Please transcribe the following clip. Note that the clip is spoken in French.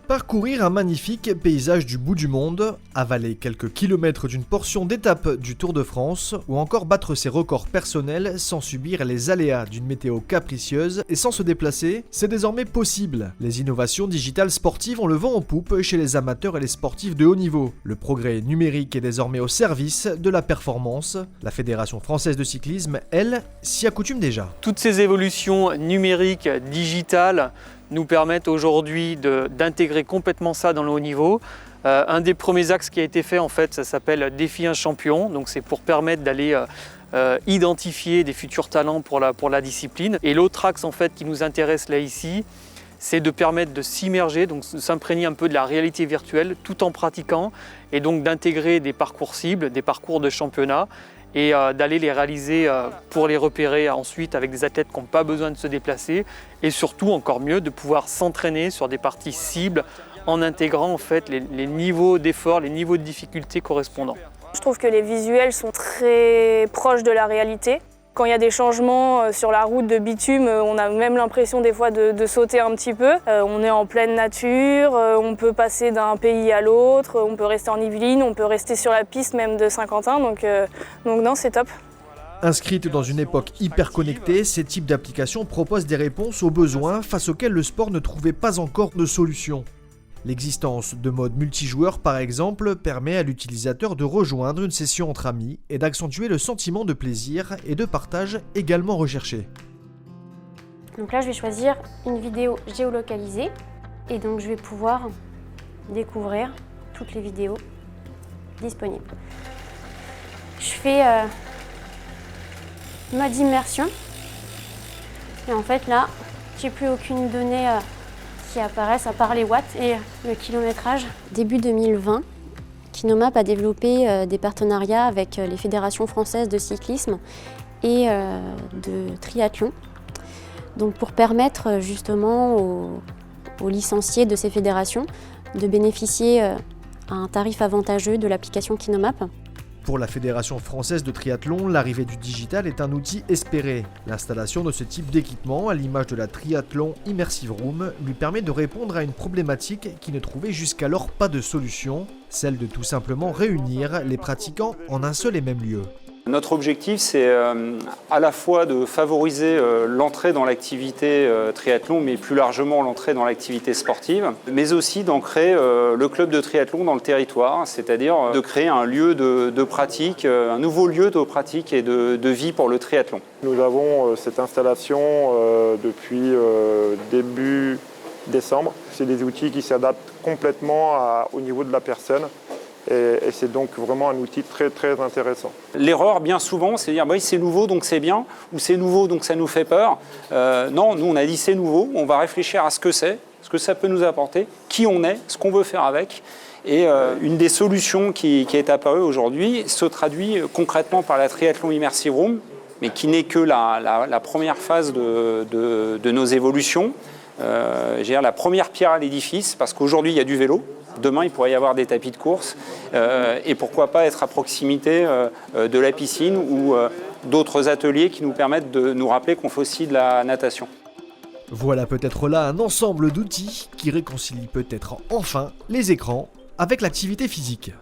Parcourir un magnifique paysage du bout du monde, avaler quelques kilomètres d'une portion d'étape du Tour de France, ou encore battre ses records personnels sans subir les aléas d'une météo capricieuse et sans se déplacer, c'est désormais possible. Les innovations digitales sportives ont le vent en poupe chez les amateurs et les sportifs de haut niveau. Le progrès numérique est désormais au service de la performance. La Fédération française de cyclisme, elle, s'y accoutume déjà. Toutes ces évolutions numériques, digitales, nous permettent aujourd'hui d'intégrer complètement ça dans le haut niveau. Un des premiers axes qui a été fait, en fait, ça s'appelle Défi un champion. Donc c'est pour permettre d'aller identifier des futurs talents pour la discipline. Et l'autre axe, en fait, qui nous intéresse là ici, c'est de permettre de s'immerger, donc de s'imprégner un peu de la réalité virtuelle tout en pratiquant et donc d'intégrer des parcours cibles, des parcours de championnat et d'aller les réaliser pour les repérer ensuite avec des athlètes qui n'ont pas besoin de se déplacer et surtout, encore mieux, de pouvoir s'entraîner sur des parties cibles en intégrant en fait les niveaux d'effort, les niveaux de difficulté correspondants. Je trouve que les visuels sont très proches de la réalité. Quand il y a des changements sur la route de bitume, on a même l'impression des fois de sauter un petit peu. On est en pleine nature, on peut passer d'un pays à l'autre, on peut rester en Yvelines, on peut rester sur la piste même de Saint-Quentin, donc non, c'est top. Inscrites dans une époque hyper connectée, ces types d'applications proposent des réponses aux besoins face auxquels le sport ne trouvait pas encore de solution. L'existence de modes multijoueurs, par exemple, permet à l'utilisateur de rejoindre une session entre amis et d'accentuer le sentiment de plaisir et de partage également recherché. Donc là, je vais choisir une vidéo géolocalisée et donc je vais pouvoir découvrir toutes les vidéos disponibles. Je fais mode immersion et en fait là, j'ai plus aucune donnée qui apparaissent à part les watts et le kilométrage. Début 2020, Kinomap a développé des partenariats avec les fédérations françaises de cyclisme et de triathlon. Donc pour permettre justement aux licenciés de ces fédérations de bénéficier à un tarif avantageux de l'application Kinomap. Pour la Fédération française de triathlon, l'arrivée du digital est un outil espéré. L'installation de ce type d'équipement, à l'image de la Triathlon Immersive Room, lui permet de répondre à une problématique qui ne trouvait jusqu'alors pas de solution, celle de tout simplement réunir les pratiquants en un seul et même lieu. Notre objectif, c'est à la fois de favoriser l'entrée dans l'activité triathlon, mais plus largement l'entrée dans l'activité sportive, mais aussi d'ancrer le club de triathlon dans le territoire, c'est-à-dire de créer un lieu de pratique, un nouveau lieu de pratique et de vie pour le triathlon. Nous avons cette installation depuis début décembre. C'est des outils qui s'adaptent complètement au niveau de la personne. Et c'est donc vraiment un outil très très intéressant. L'erreur, bien souvent, c'est de dire bah, c'est nouveau donc c'est bien, ou c'est nouveau donc ça nous fait peur. Non, nous on a dit c'est nouveau, on va réfléchir à ce que c'est, ce que ça peut nous apporter, qui on est, ce qu'on veut faire avec. Et une des solutions qui est apparue aujourd'hui se traduit concrètement par la Triathlon Immersive Room, mais qui n'est que la première phase de nos évolutions. La première pierre à l'édifice, parce qu'aujourd'hui il y a du vélo. Demain, il pourrait y avoir des tapis de course et pourquoi pas être à proximité de la piscine ou d'autres ateliers qui nous permettent de nous rappeler qu'on fait aussi de la natation. Voilà peut-être là un ensemble d'outils qui réconcilient peut-être enfin les écrans avec l'activité physique.